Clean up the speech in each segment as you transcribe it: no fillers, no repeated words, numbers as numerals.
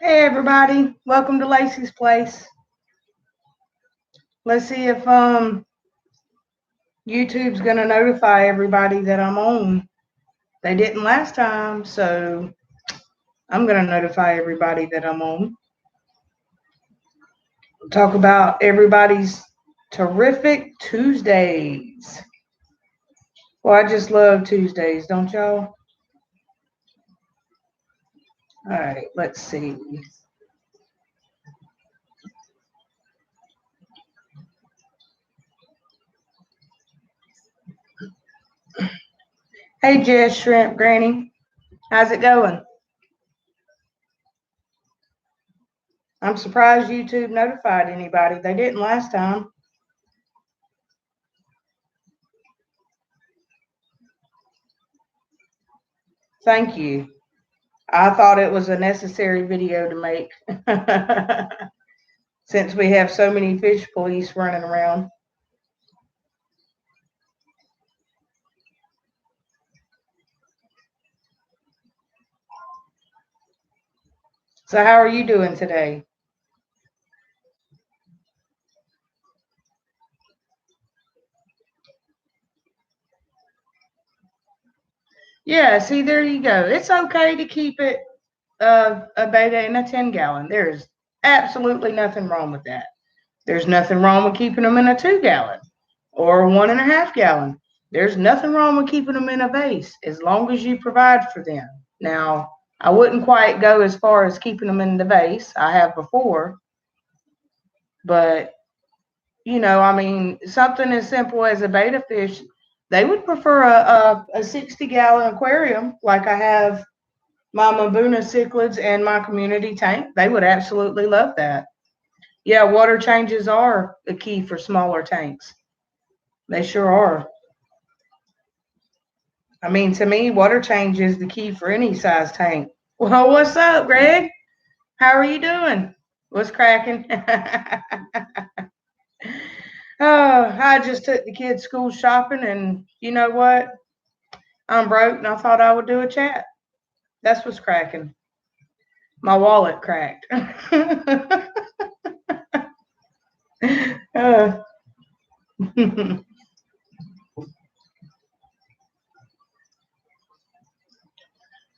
Hey everybody, welcome to Lacey's Place. Let's see if YouTube's gonna notify everybody that I'm on. They didn't last time, so I'm gonna notify everybody that I'm on. Talk about everybody's terrific Tuesdays. Well, I just love Tuesdays, don't y'all? All right, let's see. Hey Jess Shrimp Granny, how's it going? I'm surprised YouTube notified anybody. They didn't last time. Thank you. I thought it was a necessary video to make since we have so many fish police running around. So how are you doing today? Yeah, see, there you go. It's okay to keep it a beta in a 10-gallon. There's absolutely nothing wrong with that. There's nothing wrong with keeping them in a 2-gallon or a 1.5-gallon. There's nothing wrong with keeping them in a vase as long as you provide for them. Now, I wouldn't quite go as far as keeping them in the vase. I have before, but I mean, something as simple as a betta fish, they would prefer a 60-gallon aquarium like I have my Mbuna cichlids and my community tank. They would absolutely love that. Yeah, water changes are the key for smaller tanks. They sure are. I mean, to me, water change is the key for any size tank. Well, what's up, Greg? How are you doing? What's cracking? Oh, I just took the kids school shopping, and you know what? I'm broke, and I thought I would do a chat. That's what's cracking. My wallet cracked. uh,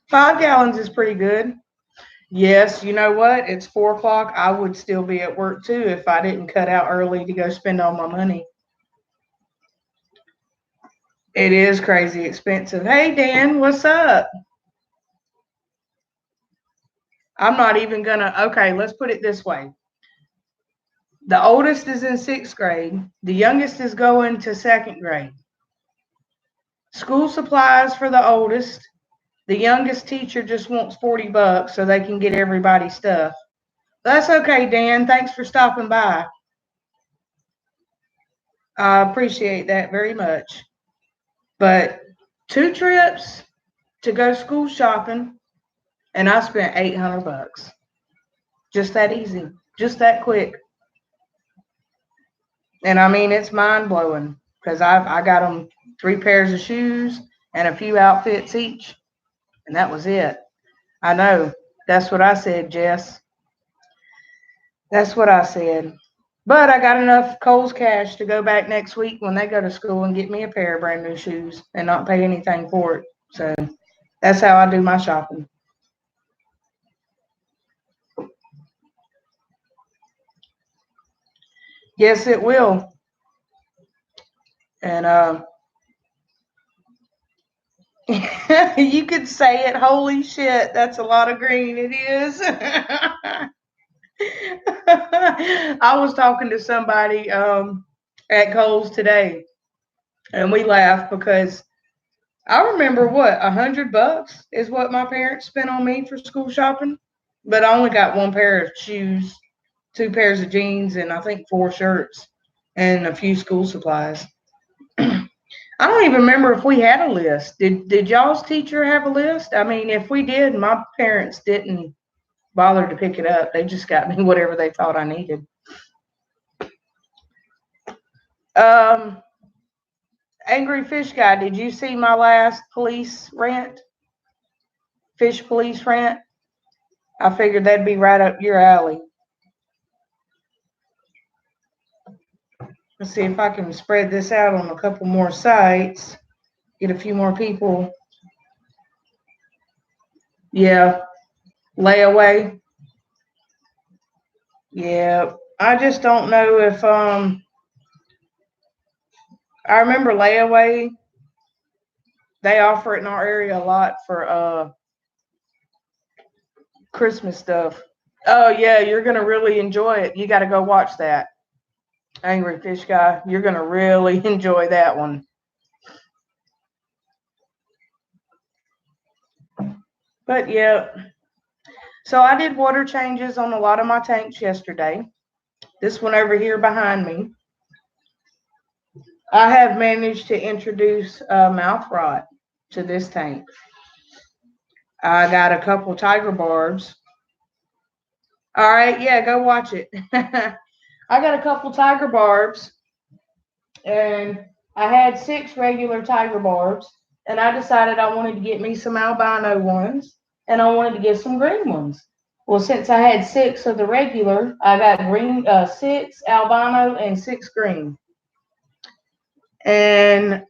5 gallons is pretty good. Yes, you know what? It's 4 o'clock. I would still be at work too if I didn't cut out early to go spend all my money. It is crazy expensive. Hey, Dan, what's up? I'm not even gonna. Okay, let's put it this way. The oldest is in 6th grade. The youngest is going to 2nd grade. School supplies for the oldest. The youngest teacher just wants $40 so they can get everybody stuff. That's okay, Dan. Thanks for stopping by. I appreciate that very much. But 2 trips to go school shopping, and I spent $800. Just that easy, just that quick. And I mean, it's mind blowing because I got them 3 pairs of shoes and a few outfits each, and that was it. I know. That's what I said, Jess. That's what I said. But I got enough Kohl's cash to go back next week when they go to school and get me a pair of brand new shoes and not pay anything for it. So that's how I do my shopping. Yes, it will. And you could say it. Holy shit, that's a lot of green. It is. I was talking to somebody at Kohl's today, and we laughed because I remember what $100 is what my parents spent on me for school shopping, but I only got 1 pair of shoes, 2 pairs of jeans, and I think 4 shirts and a few school supplies. I don't even remember if we had a list. Did y'all's teacher have a list? I mean, if we did, my parents didn't bother to pick it up. They just got me whatever they thought I needed. Um, Angry Fish Guy, did you see my last police rant? Fish police rant? I figured that'd be right up your alley. Let's see if I can spread this out on a couple more sites, get a few more people. Yeah, layaway. Yeah, I just don't know if I remember layaway. They offer it in our area a lot for Christmas stuff. Oh yeah, you're gonna really enjoy it. You got to go watch that. Angry Fish Guy. You're gonna really enjoy that one. But yeah, so I did water changes on a lot of my tanks yesterday. This one over here behind me, I have managed to introduce mouth rot to this tank. I got a couple tiger barbs. All right, yeah, go watch it. I got a couple tiger barbs, and I had 6 regular tiger barbs, and I decided I wanted to get me some albino ones, and I wanted to get some green ones. Well, since I had 6 of the regular, I got 6 albino and 6 green. And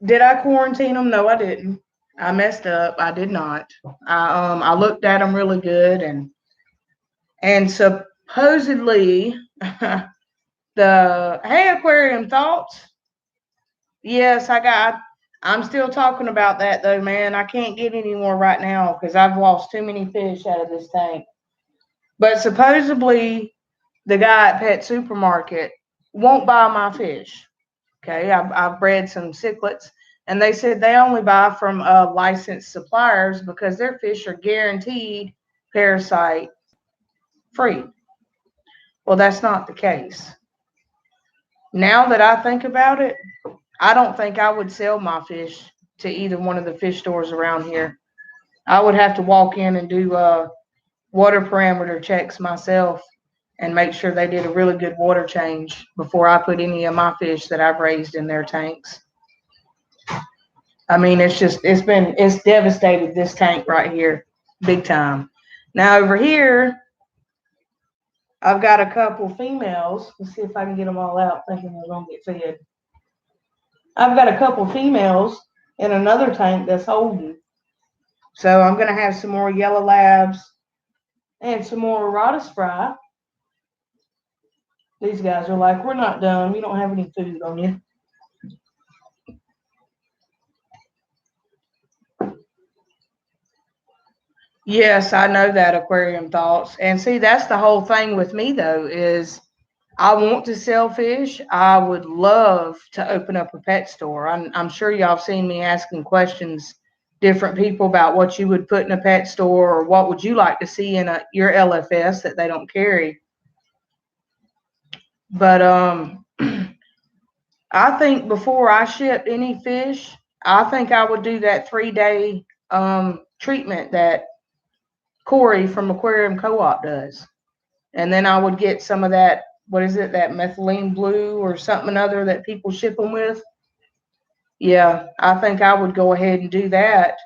did I quarantine them? No, I didn't. I messed up. I did not. I looked at them really good, and supposedly the hey aquarium thoughts. Yes, I'm still talking about that though, man. I can't get any more right now because I've lost too many fish out of this tank. But supposedly the guy at Pet Supermarket won't buy my fish. Okay, I've bred some cichlids, and they said they only buy from licensed suppliers because their fish are guaranteed parasite free. Well, that's not the case. Now that I think about it, I don't think I would sell my fish to either one of the fish stores around here. I would have to walk in and do water parameter checks myself and make sure they did a really good water change before I put any of my fish that I've raised in their tanks. I mean, it's devastated this tank right here, big time. Now over here, I've got a couple females. Let's see if I can get them all out thinking they're going to get fed. I've got a couple females in another tank that's holding. So I'm going to have some more yellow labs and some more Rotis fry. These guys are like, we're not done. We don't have any food on you. Yes, I know that aquarium thoughts. And see, that's the whole thing with me though, is I want to sell fish. I would love to open up a pet store. I'm sure y'all have seen me asking questions, different people about what you would put in a pet store or what would you like to see in your LFS that they don't carry. But I think before I ship any fish, I think I would do that 3-day treatment that Corey from Aquarium Co-op does. And then I would get some of that, what is it, that methylene blue or something other that people ship them with. Yeah, I think I would go ahead and do that,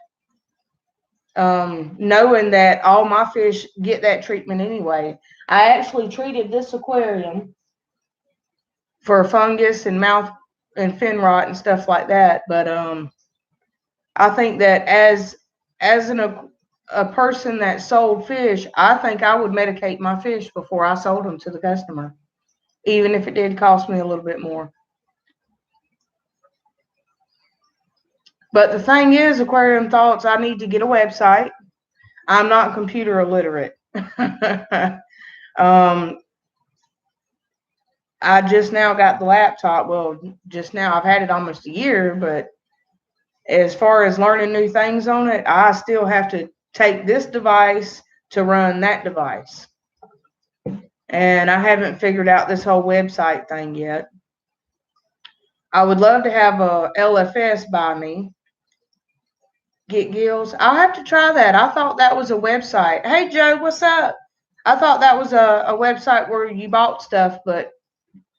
knowing that all my fish get that treatment anyway. I actually treated this aquarium for fungus and mouth and fin rot and stuff like that. But I think that as a person that sold fish, I think I would medicate my fish before I sold them to the customer, even if it did cost me a little bit more. But the thing is, Aquarium Thoughts, I need to get a website. I'm not computer illiterate. I just now got the laptop. Well, just now, I've had it almost a year, but as far as learning new things on it, I still have to take this device to run that device. And I haven't figured out this whole website thing yet. I would love to have a LFS by me. Get Gills. I'll have to try that. I thought that was a website. Hey, Joe, what's up? I thought that was a website where you bought stuff, but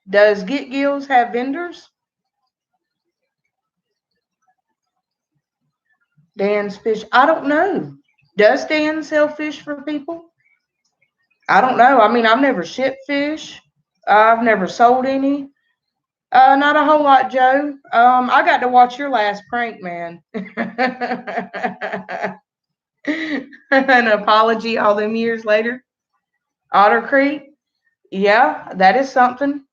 does Get Gills have vendors? Dan's Fish. I don't know. Does Dan sell fish for people? I don't know. I mean, I've never shipped fish. I've never sold any. Not a whole lot, Joe. I got to watch your last prank, man. An apology all them years later. Otter Creek. Yeah, that is something.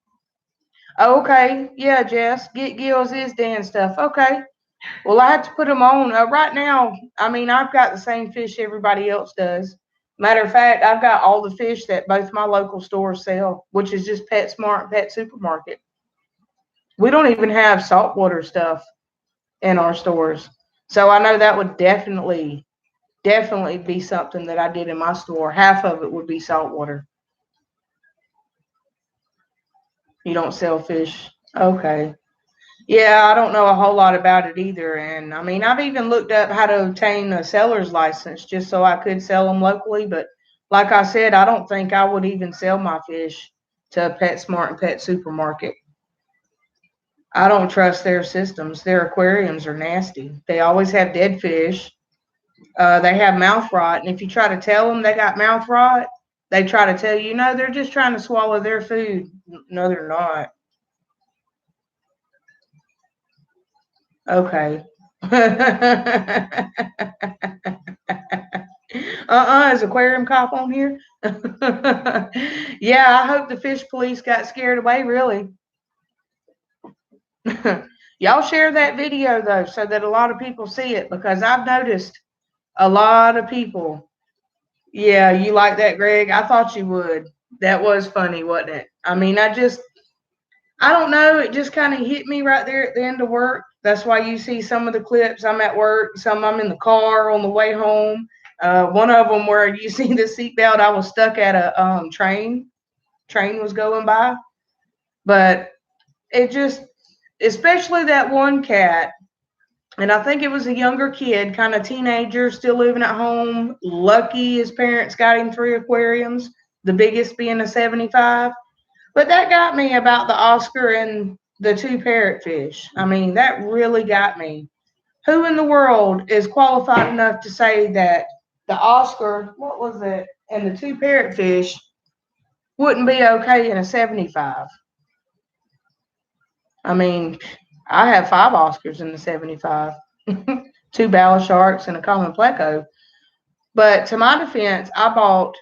Okay. Yeah, Jess. Get Gills is Dan stuff. Okay. Well, I have to put them on. Right now, I mean, I've got the same fish everybody else does. Matter of fact, I've got all the fish that both my local stores sell, which is just PetSmart and Pet Supermarket. We don't even have saltwater stuff in our stores. So I know that would definitely be something that I did in my store. Half of it would be saltwater. You don't sell fish. Okay. Yeah, I don't know a whole lot about it either. And I mean, I've even looked up how to obtain a seller's license just so I could sell them locally. But like I said, I don't think I would even sell my fish to PetSmart and Pet Supermarket. I don't trust their systems. Their aquariums are nasty. They always have dead fish. They have mouth rot. And if you try to tell them they got mouth rot, they try to tell you, no, they're just trying to swallow their food. No, they're not. Okay. Is aquarium cop on here? Yeah, I hope the fish police got scared away, really. Y'all share that video though, so that a lot of people see it, because I've noticed a lot of people. Yeah, you like that, Greg? I thought you would. That was funny, wasn't it? I mean, I don't know. It just kind of hit me right there at the end of work. That's why you see some of the clips. I'm at work, some I'm in the car on the way home. One of them where you see the seatbelt, I was stuck at a train. Train was going by, but it just, especially that one cat, and I think it was a younger kid, kind of teenager, still living at home. Lucky his parents got him 3 aquariums, the biggest being a 75. But that got me about the Oscar and the 2 parrotfish. I mean, that really got me. Who in the world is qualified enough to say that the Oscar, what was it, and the 2 parrotfish wouldn't be okay in a 75? I mean, I have 5 Oscars in the 75, 2 Bala Sharks and a common pleco. But to my defense, I bought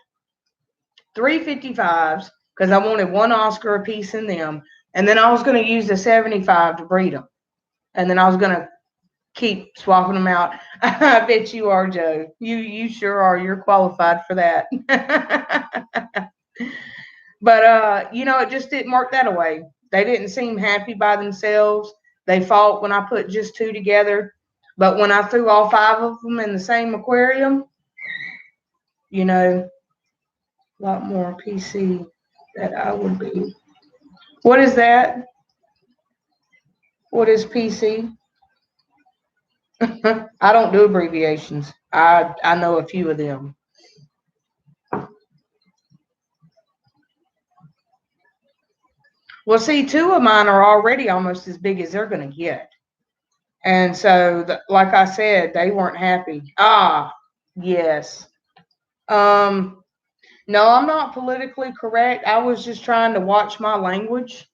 355s because I wanted 1 Oscar a piece in them. And then I was going to use the 75 to breed them. And then I was going to keep swapping them out. I bet you are, Joe. You sure are. You're qualified for that. But it just didn't work that way. They didn't seem happy by themselves. They fought when I put just 2 together. But when I threw all 5 of them in the same aquarium, a lot more PC that I would be. What is that? What is PC? I don't do abbreviations. I know a few of them. Well, see, 2 of mine are already almost as big as they're going to get. And so, like I said, they weren't happy. Ah, yes. No, I'm not politically correct. I was just trying to watch my language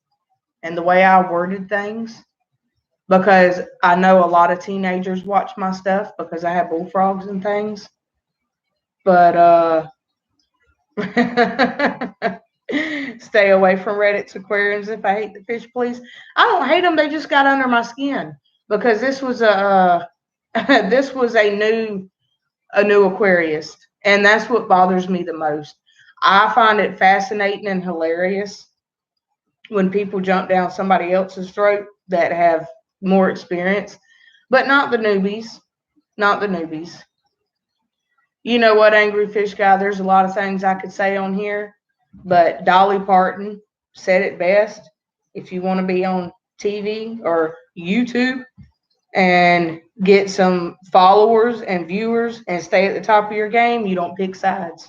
and the way I worded things, because I know a lot of teenagers watch my stuff because I have bullfrogs and things. But stay away from Reddit's aquariums if I hate the fish, please. I don't hate them. They just got under my skin because this was a this was a new Aquarius, and that's what bothers me the most. I find it fascinating and hilarious when people jump down somebody else's throat that have more experience, but not the newbies. Not the newbies. You know what, Angry Fish Guy? There's a lot of things I could say on here, but Dolly Parton said it best. If you want to be on TV or YouTube and get some followers and viewers and stay at the top of your game, you don't pick sides.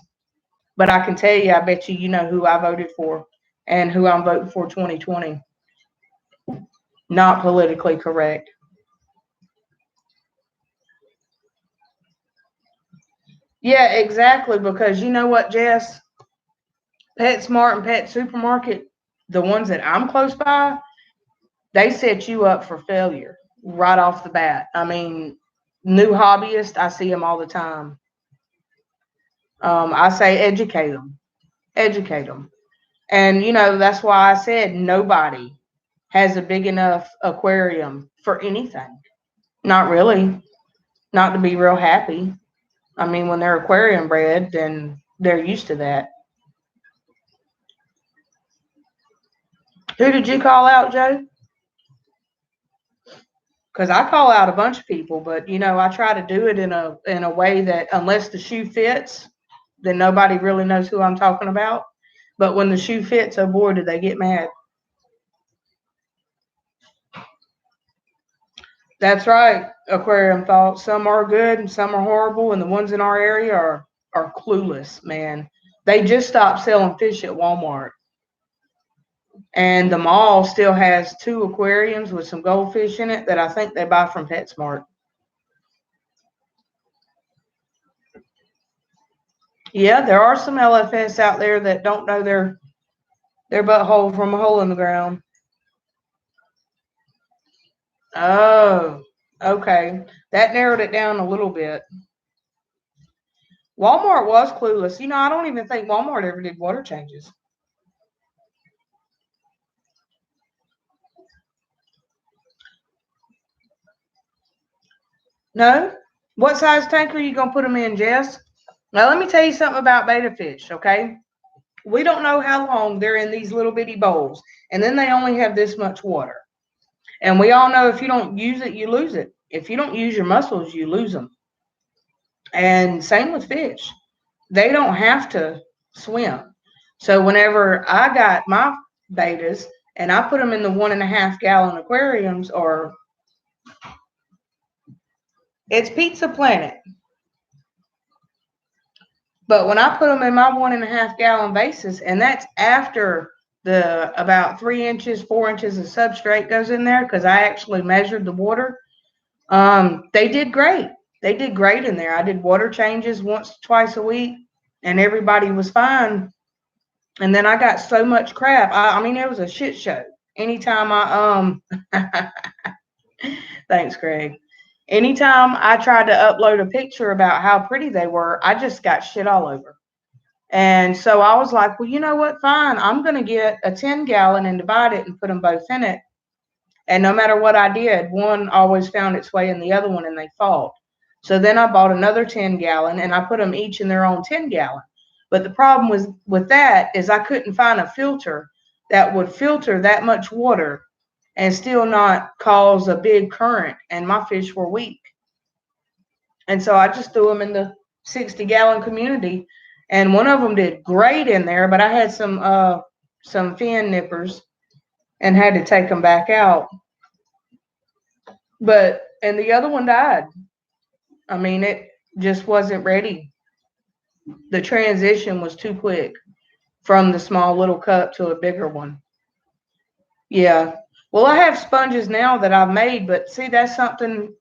But I can tell you, I bet you know who I voted for and who I'm voting for 2020. Not politically correct. Yeah, exactly. Because you know what, Jess? PetSmart and Pet Supermarket, the ones that I'm close by, they set you up for failure right off the bat. I mean, new hobbyists, I see them all the time. I say educate them, educate them. And, that's why I said nobody has a big enough aquarium for anything. Not really. Not to be real happy. I mean, when they're aquarium bred, then they're used to that. Who did you call out, Joe? Because I call out a bunch of people, but I try to do it in a way that unless the shoe fits, then nobody really knows who I'm talking about. But when the shoe fits, oh boy, do they get mad. That's right, aquarium thoughts. Some are good and some are horrible, and the ones in our area are clueless, man. They just stopped selling fish at Walmart. And the mall still has 2 aquariums with some goldfish in it that I think they buy from PetSmart. Yeah, there are some LFS out there that don't know their butthole from a hole in the ground. Oh, okay. That narrowed it down a little bit. Walmart was clueless. I don't even think Walmart ever did water changes. No? What size tank are you going to put them in, Jess? Now, let me tell you something about betta fish, okay? We don't know how long they're in these little bitty bowls, and then they only have this much water. And we all know if you don't use it, you lose it. If you don't use your muscles, you lose them. And same with fish. They don't have to swim. So whenever I got my bettas and I put them in the 1.5 gallon aquariums, or it's Pizza Planet. But when I put them in my 1.5 gallon bases, and that's after the about 3 inches, 4 inches of substrate goes in there, because I actually measured the water. They did great. They did great in there. I did water changes once, twice a week, and everybody was fine. And then I got so much crap. I mean, it was a shit show. Anytime thanks, Greg. Anytime I tried to upload a picture about how pretty they were, I just got shit all over. And so I was like, well, you know what? Fine. I'm going to get a 10 gallon and divide it and put them both in it. And no matter what I did, one always found its way in the other one and they fought. So then I bought another 10 gallon and I put them each in their own 10 gallon. But the problem with that is I couldn't find a filter that would filter that much water and still not cause a big current. And my fish were weak. And so I just threw them in the 60 gallon community. And one of them did great in there, but I had some fin nippers and had to take them back out. And the other one died. I mean, it just wasn't ready. The transition was too quick from the small little cup to a bigger one. Yeah. Well, I have sponges now that I've made, but see, that's something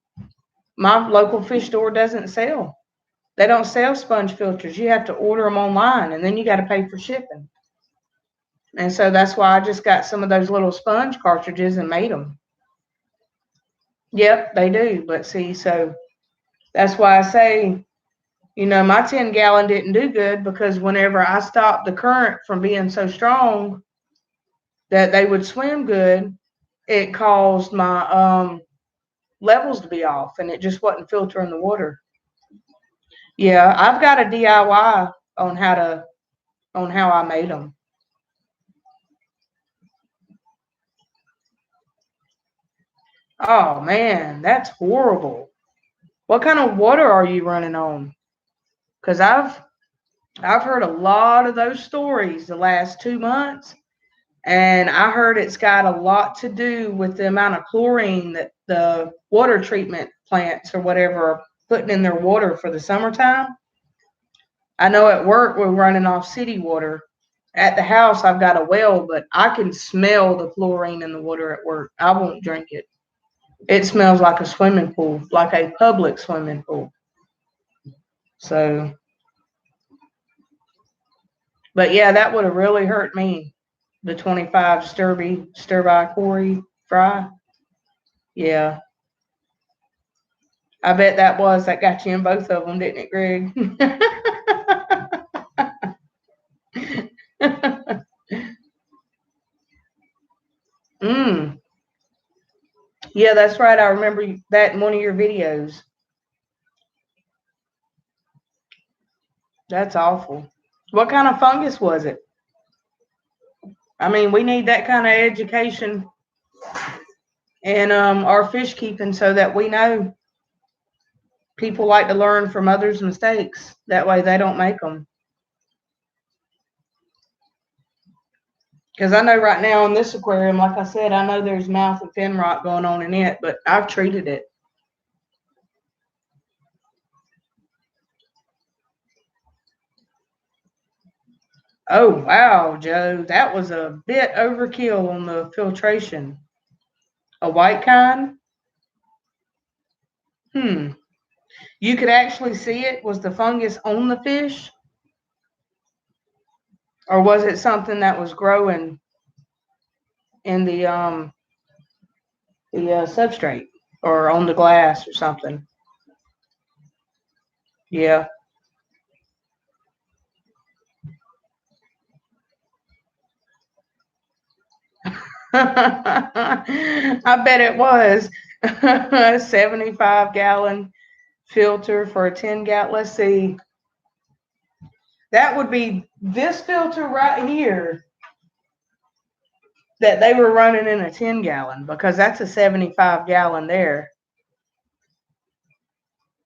my local fish store doesn't sell. They don't sell sponge filters. You have to order them online, and then you got to pay for shipping. And so that's why I just got some of those little sponge cartridges and made them. Yep, they do. But see, so that's why I say, my 10 gallon didn't do good, because whenever I stopped the current from being so strong that they would swim good, it caused my levels to be off, and it just wasn't filtering the water. Yeah, I've got a DIY on how I made them. Oh man, that's horrible. What kind of water are you running on? Because I've heard a lot of those stories the last 2 months, and I heard it's got a lot to do with the amount of chlorine that the water treatment plants or whatever are putting in their water for the summertime. I know at work we're running off city water. At the house I've got a well, but I can smell the chlorine in the water at work. I won't drink it. It smells like a swimming pool, like a public swimming pool. So But yeah, that would have really hurt me. The 25 stir by Corey fry. Yeah. I bet that got you in both of them, didn't it, Greg? Mm. Yeah, that's right. I remember that in one of your videos. That's awful. What kind of fungus was it? I mean, we need that kind of education in our fish keeping so that we know people like to learn from others' mistakes. That way they don't make them. Because I know right now in this aquarium, like I said, I know there's mouth and fin rot going on in it, but I've treated it. Oh, wow, Joe. That was a bit overkill on the filtration. A white kind? You could actually see it. Was the fungus on the fish? Or was it something that was growing in the substrate or on the glass or something? Yeah. I bet it was. A 75-gallon filter for a 10-gallon. Let's see. That would be this filter right here that they were running in a 10-gallon because that's a 75-gallon there.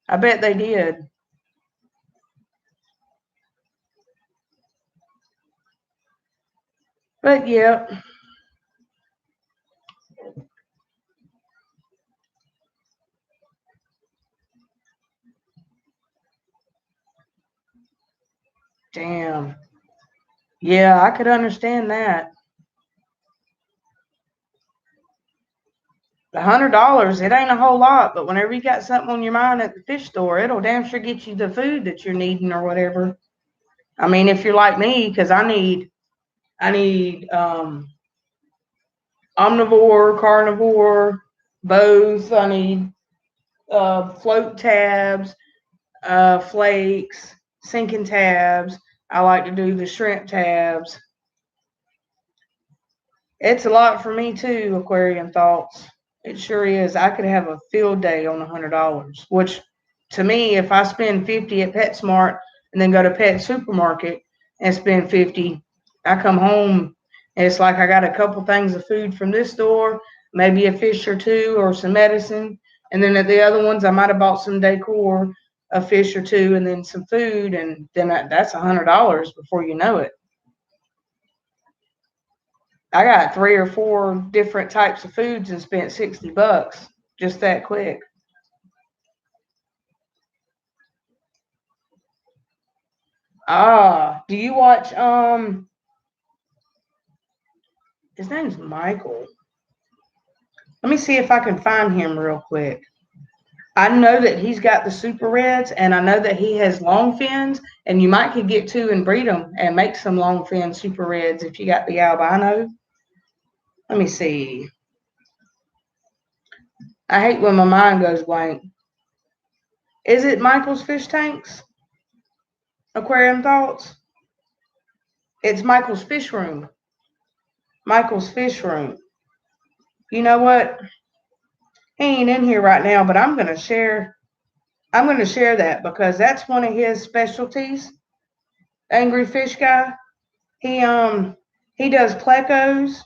I bet they did. But yeah. Damn. Yeah, I could understand that. $100, it ain't a whole lot, but whenever you got something on your mind at the fish store, it'll damn sure get you the food that you're needing or whatever. I mean, if you're like me, because I need omnivore, carnivore, both. I need float tabs, flakes, sinking tabs. I like to do the shrimp tabs. It's a lot for me too, Aquarium Thoughts. It sure is. I could have a field day on $100, which to me, if I spend 50 at PetSmart and then go to Pet Supermarket and spend 50, I come home and it's like I got a couple things of food from this store, maybe a fish or two or some medicine. And then at the other ones, I might have bought some decor, a fish or two, and then some food. And then that's $100 before you know it. I got 3 or 4 different types of foods and spent $60 just that quick. Do you watch his name's Michael. Let me see if I can find him real quick. I know that he's got the super reds and I know that he has long fins and you might could get 2 and breed them and make some long fin super reds if you got the albino. Let me see. I hate when my mind goes blank. Is it Michael's Fish Tanks? Aquarium Thoughts? It's Michael's Fish Room. Michael's Fish Room. You know what? He ain't in here right now, but I'm gonna share that because that's one of his specialties. Angry Fish Guy. He does plecos.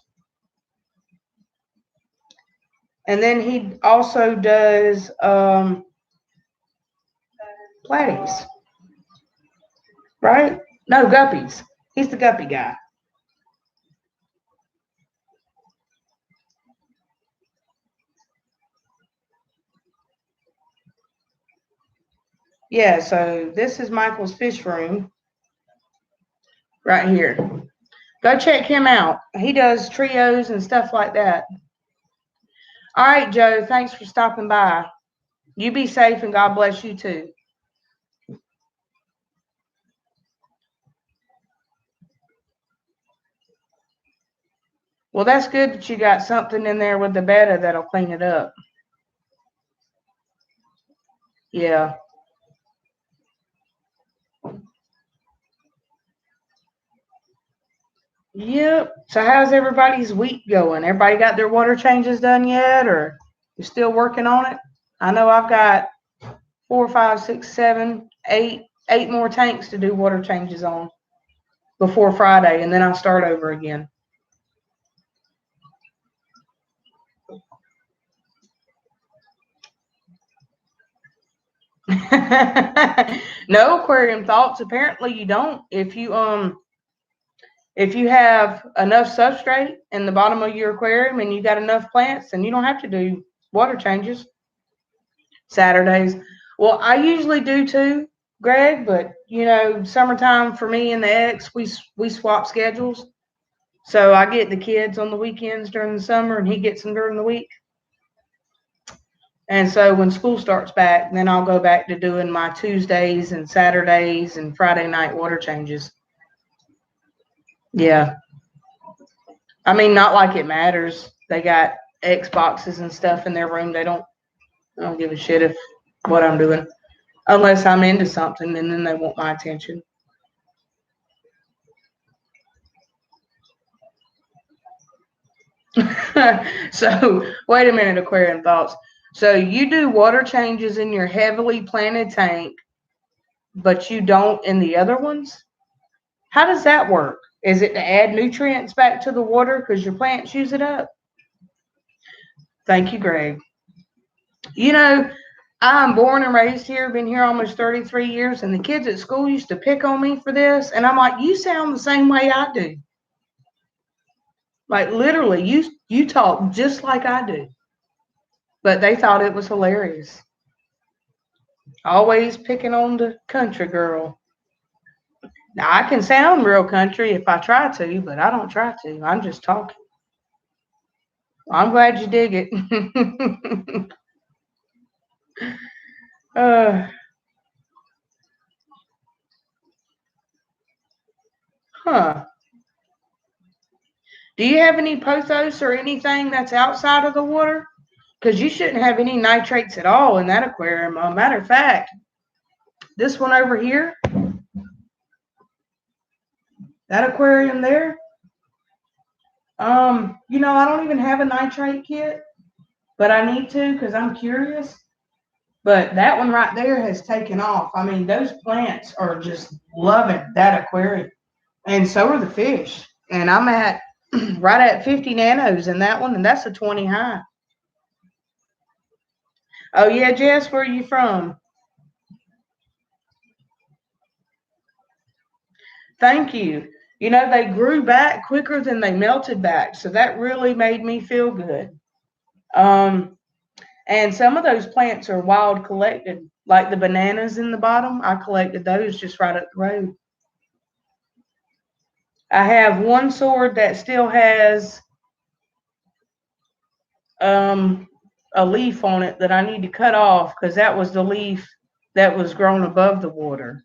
And then he also does platies. Right? No, guppies. He's the guppy guy. Yeah, so this is Michael's Fish Room right here. Go check him out. He does trios and stuff like that. All right, Joe, thanks for stopping by. You be safe and God bless you too. Well, that's good that you got something in there with the betta that'll clean it up. Yeah. Yep. So how's everybody's week going? Everybody got their water changes done yet, or you still working on it? I know I've got 4, 5, 6, 7, 8 more tanks to do water changes on before Friday, and then I'll start over again. No aquarium thoughts. Apparently you don't. If you have enough substrate in the bottom of your aquarium and you got enough plants, then you don't have to do water changes Saturdays. Well, I usually do too, Greg, but summertime for me and the ex, we swap schedules. So I get the kids on the weekends during the summer and he gets them during the week. And so when school starts back, then I'll go back to doing my Tuesdays and Saturdays and Friday night water changes. Yeah. I mean, not like it matters. They got Xboxes and stuff in their room. I don't give a shit if what I'm doing, unless I'm into something, and then they want my attention. So wait a minute, aquarium thoughts. So you do water changes in your heavily planted tank, but you don't in the other ones? How does that work? Is it to add nutrients back to the water because your plants use it up? Thank you, Greg. I'm born and raised here, been here almost 33 years, and the kids at school used to pick on me for this. And I'm like, you sound the same way I do. Like literally, you talk just like I do. But they thought it was hilarious. Always picking on the country girl. Now I can sound real country if I try to, but I don't try to. I'm just talking. I'm glad you dig it. uh, huh. Do you have any pothos or anything that's outside of the water? Because you shouldn't have any nitrates at all in that aquarium. Matter of fact, this one over here, that aquarium there, I don't even have a nitrate kit, but I need to because I'm curious. But that one right there has taken off. I mean, those plants are just loving that aquarium, and so are the fish. And I'm at right at 50 nanos in that one, and that's a 20 high. Oh yeah, Jess, where are you from? Thank you. They grew back quicker than they melted back, so that really made me feel good. Um, and some of those plants are wild collected, like the bananas in the bottom. I collected those just right up the road. I have one sword that still has um, a leaf on it that I need to cut off because that was the leaf that was grown above the water.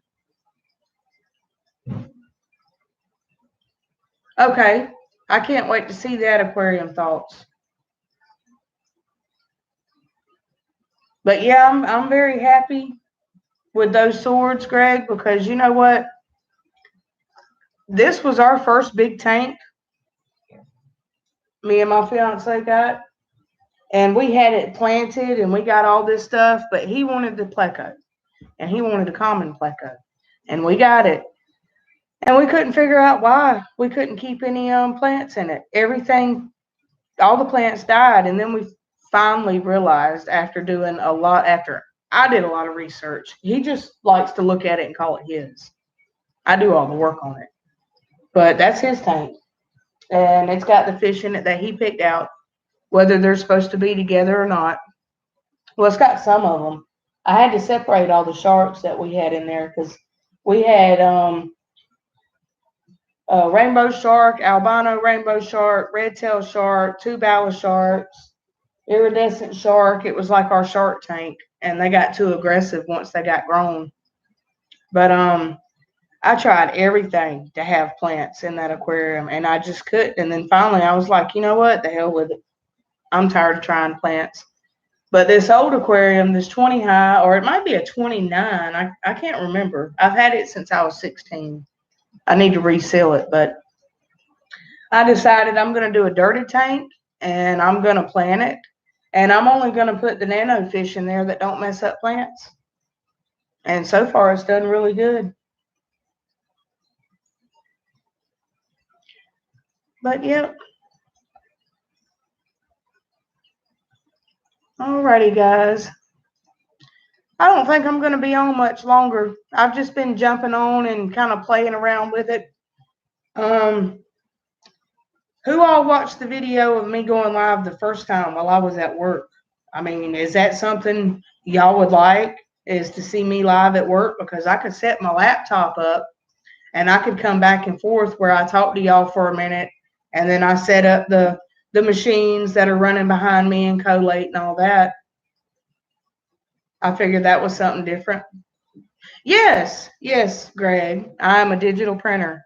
Okay, I can't wait to see that aquarium thoughts. But yeah, I'm very happy with those swords, Greg, because you know what? This was our first big tank me and my fiance got, and we had it planted and we got all this stuff, but he wanted the pleco and he wanted a common pleco, and we got it. And we couldn't figure out why we couldn't keep any plants in it. Everything, all the plants died, and then we finally realized after I did a lot of research, he just likes to look at it and call it his. I do all the work on it, but that's his tank, and it's got the fish in it that he picked out, whether they're supposed to be together or not. Well, it's got some of them. I had to separate all the sharks that we had in there because we had rainbow shark, albino rainbow shark, red tail shark, two bala sharks, iridescent shark. It was like our shark tank, and they got too aggressive once they got grown. But I tried everything to have plants in that aquarium, and I just couldn't. And then finally, I was like, you know what? The hell with it. I'm tired of trying plants. But this old aquarium, this 20 high, or it might be a 29. I can't remember. I've had it since I was 16. I need to reseal it, but I decided I'm going to do a dirty tank and I'm going to plant it. And I'm only going to put the nano fish in there that don't mess up plants. And so far, it's done really good. But yep. Alrighty, guys. I don't think I'm going to be on much longer. I've just been jumping on and kind of playing around with it. Who all watched the video of me going live the first time while I was at work? I mean, is that something y'all would like, is to see me live at work? Because I could set my laptop up and I could come back and forth where I talk to y'all for a minute and then I set up the machines that are running behind me and collate and all that. I figured that was something different. Yes, Greg. I'm a digital printer.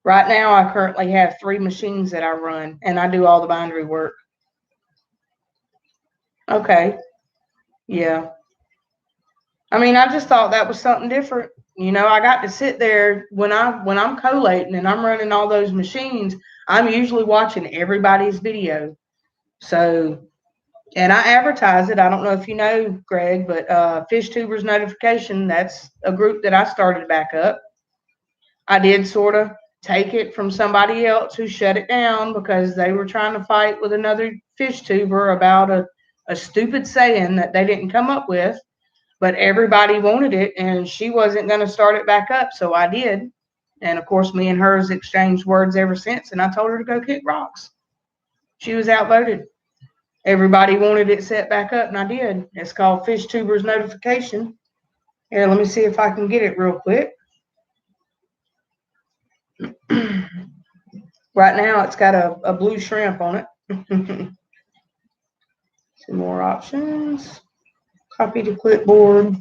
Right now, I currently have 3 machines that I run, and I do all the bindery work. Okay. Yeah. I mean, I just thought that was something different. You know, I got to sit there when I'm collating and I'm running all those machines. I'm usually watching everybody's video. So, and I advertise it. I don't know if you know, Greg, but Fish Tubers Notification, that's a group that I started back up. I did sort of take it from somebody else who shut it down because they were trying to fight with another fish tuber about a stupid saying that they didn't come up with, but everybody wanted it and she wasn't going to start it back up. So I did. And of course, me and her has exchanged words ever since. And I told her to go kick rocks. She was outvoted. Everybody wanted it set back up, and I did. It's called Fish Tubers Notification. Here, let me see if I can get it real quick. Right now, it's got a blue shrimp on it. Some more options. Copy to clipboard.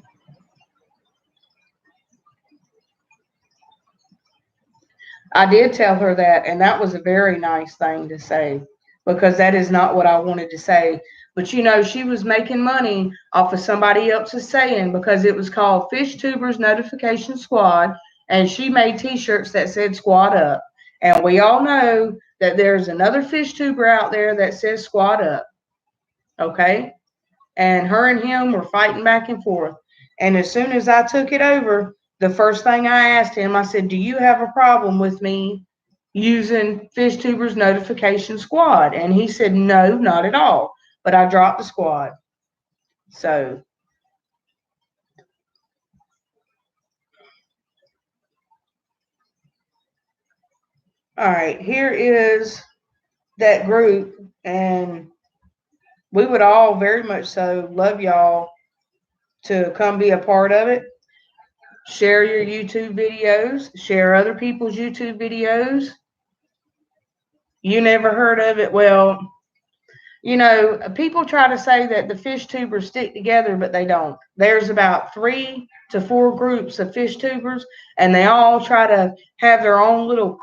I did tell her that, and that was a very nice thing to say because that is not what I wanted to say. But you know, she was making money off of somebody else's saying because it was called Fish Tubers Notification Squad, and she made T-shirts that said "Squad Up." And we all know that there's another fish tuber out there that says "Squad Up." Okay, and her and him were fighting back and forth. And as soon as I took it over, the first thing I asked him, I said, "Do you have a problem with me using Fish Tubers Notification Squad?" And he said, "No, not at all." But I dropped the squad. So, all right, here is that group. And we would all very much so love y'all to come be a part of it. Share your YouTube videos, share other people's YouTube videos. You never heard of it? Well, you know, people try to say that the fish tubers stick together, but they don't. There's about 3 to 4 groups of fish tubers, and they all try to have their own little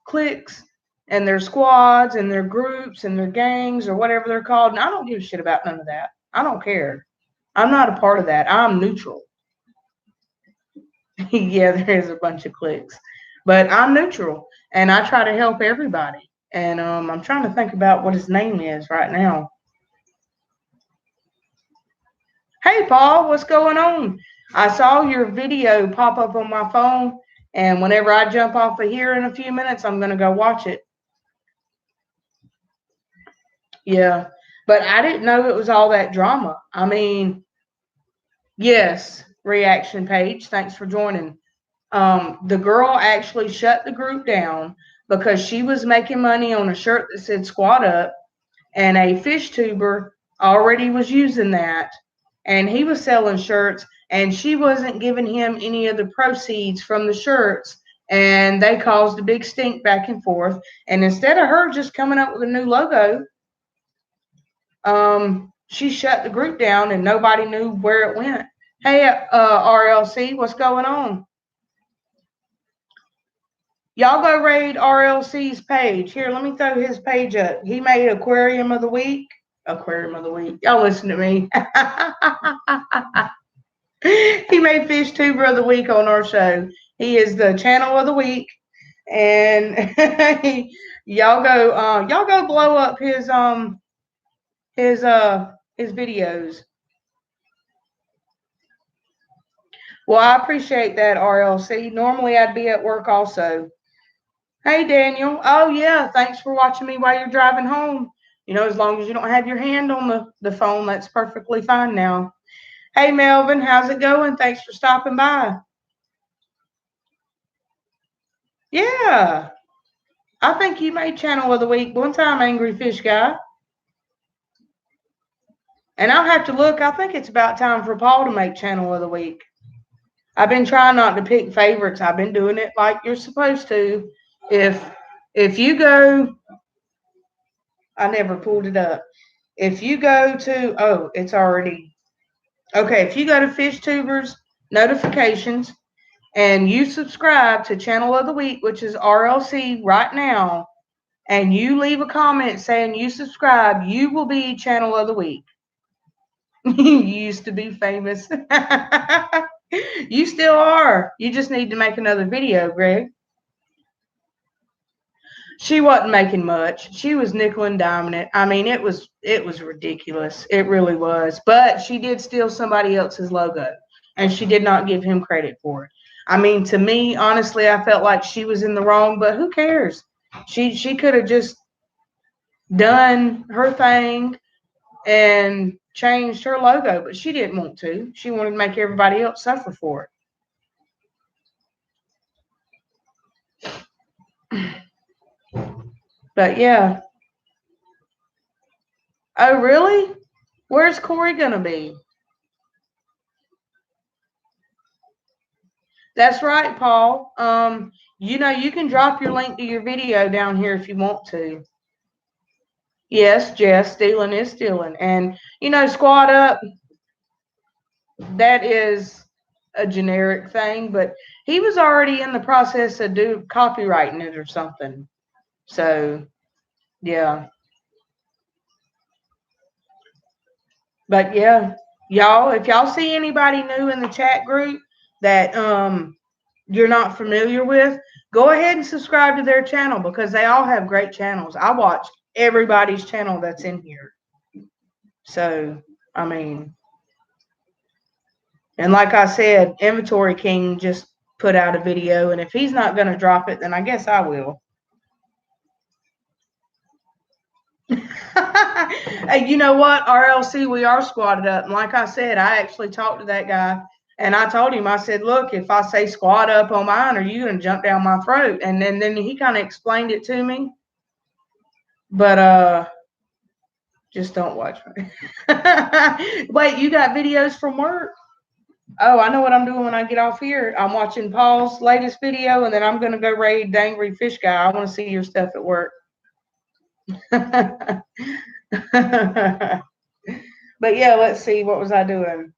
cliques and their squads and their groups and their gangs or whatever they're called. And I don't give a shit about none of that. I don't care. I'm not a part of that. I'm neutral. Yeah, there is a bunch of cliques, but I'm neutral and I try to help everybody. And I'm trying to think about what his name is right now. Hey, Paul, what's going on? I saw your video pop up on my phone, and whenever I jump off of here in a few minutes, I'm going to go watch it. Yeah, but I didn't know it was all that drama. I mean, yes, reaction page. Thanks for joining. The girl actually shut the group down because she was making money on a shirt that said "Squat Up," and a fish tuber already was using that, and he was selling shirts, and she wasn't giving him any of the proceeds from the shirts, and they caused a big stink back and forth. And instead of her just coming up with a new logo, she shut the group down and nobody knew where it went. Hey, RLC, what's going on? Y'all go raid RLC's page. Here, let me throw his page up. He made Aquarium of the Week. Aquarium of the Week. Y'all listen to me. He made Fish Tuber of the Week on our show. He is the channel of the week. And y'all go blow up his videos. Well, I appreciate that, RLC. Normally I'd be at work also. Hey, Daniel. Oh, yeah. Thanks for watching me while you're driving home. You know, as long as you don't have your hand on the phone, that's perfectly fine now. Hey, Melvin. How's it going? Thanks for stopping by. Yeah. I think you made Channel of the Week one time, Angry Fish Guy. And I'll have to look. I think it's about time for Paul to make Channel of the Week. I've been trying not to pick favorites. I've been doing it like you're supposed to. If you go, I never pulled it up. If you go to, oh, it's already, okay. If you go to Fish Tubers notifications and you subscribe to Channel of the Week, which is RLC right now, and you leave a comment saying you subscribe, you will be Channel of the Week. You used to be famous. You still are. You just need to make another video, Greg. She wasn't making much. She was nickel and diming it. I mean, it was ridiculous. It really was. But she did steal somebody else's logo, and she did not give him credit for it. I mean, to me, honestly, I felt like she was in the wrong, but who cares? She could have just done her thing and changed her logo, but she didn't want to. She wanted to make everybody else suffer for it. But yeah. Oh, really? Where's Corey going to be? That's right, Paul. You know, you can drop your link to your video down here if you want to. Yes, Jess, stealing is stealing. And, you know, Squad Up, that is a generic thing, but he was already in the process of copywriting it or something. So, yeah. But yeah, y'all, if y'all see anybody new in the chat group that you're not familiar with, go ahead and subscribe to their channel because they all have great channels. I watch everybody's channel that's in here. So, I mean, and like I said, Inventory King just put out a video, and if he's not going to drop it, then I guess I will. Hey, you know what? RLC, we are squatted up. And like I said, I actually talked to that guy and I told him, I said, look, if I say squat up on mine, are you going to jump down my throat? And then he kind of explained it to me. But just don't watch me. Wait, you got videos from work? Oh, I know what I'm doing when I get off here. I'm watching Paul's latest video, and then I'm going to go raid the Angry Fish Guy. I want to see your stuff at work. But yeah, let's see. What was I doing?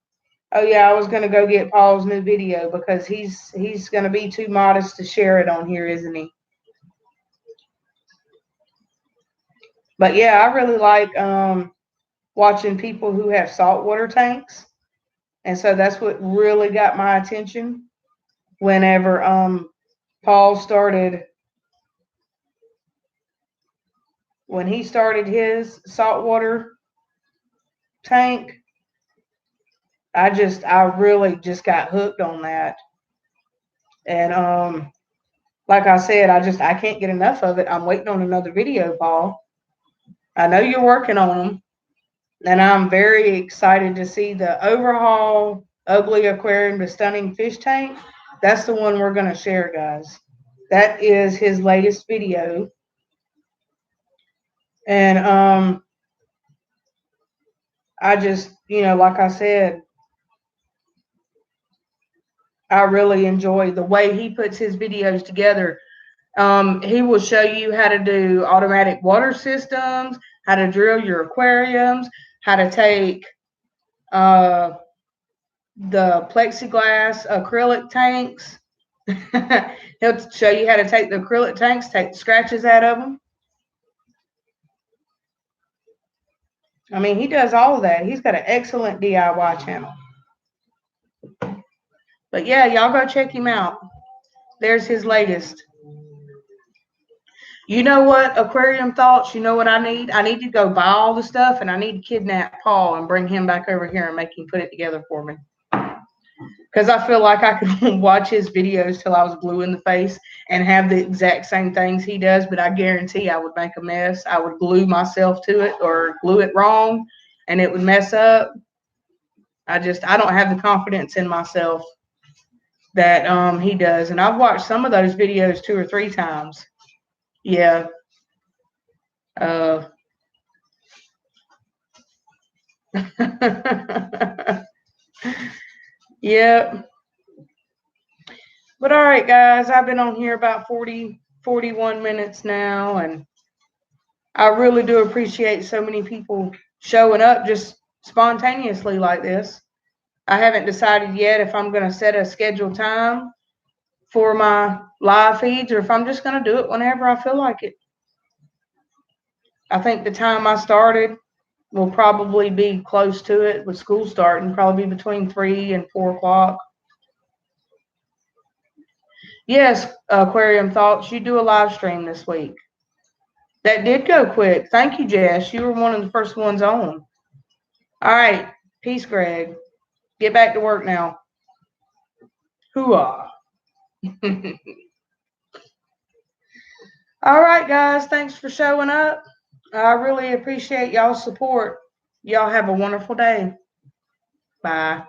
Oh yeah, I was gonna go get Paul's new video because he's gonna be too modest to share it on here, isn't he? But yeah, I really like watching people who have saltwater tanks, and so that's what really got my attention whenever Paul started. When he started his saltwater tank, I really just got hooked on that. And like I said, I can't get enough of it. I'm waiting on another video, Paul. I know you're working on them, and I'm very excited to see the overhaul Ugly Aquarium to Stunning Fish Tank. That's the one we're going to share, guys. That is his latest video. And I just, you know, like I said, I really enjoy the way he puts his videos together. He will show you how to do automatic water systems, how to drill your aquariums, how to take the plexiglass acrylic tanks He'll show you how to take the acrylic tanks, take the scratches out of them. I mean, he does all of that. He's got an excellent DIY channel. But yeah, y'all go check him out. There's his latest. You know what, Aquarium Thoughts, you know what I need? I need to go buy all the stuff, and I need to kidnap Paul and bring him back over here and make him put it together for me. Because I feel like I could watch his videos till I was blue in the face and have the exact same things he does, but I guarantee I would make a mess. I would glue myself to it or glue it wrong, and it would mess up. I don't have the confidence in myself that he does. And I've watched some of those videos 2 or 3 times. Yeah. Yep. But all right, guys, I've been on here about 41 minutes now, and I really do appreciate so many people showing up just spontaneously like this. I haven't decided yet if I'm going to set a scheduled time for my live feeds or if I'm just going to do it whenever I feel like it. I think the time I started will probably be close to it with school starting, probably between 3 and 4 o'clock. Yes, Aquarium Thoughts, you do a live stream this week. That did go quick. Thank you, Jess. You were one of the first ones on. All right. Peace, Greg. Get back to work now. Hooah. All right, guys. Thanks for showing up. I really appreciate y'all's support. Y'all have a wonderful day. Bye.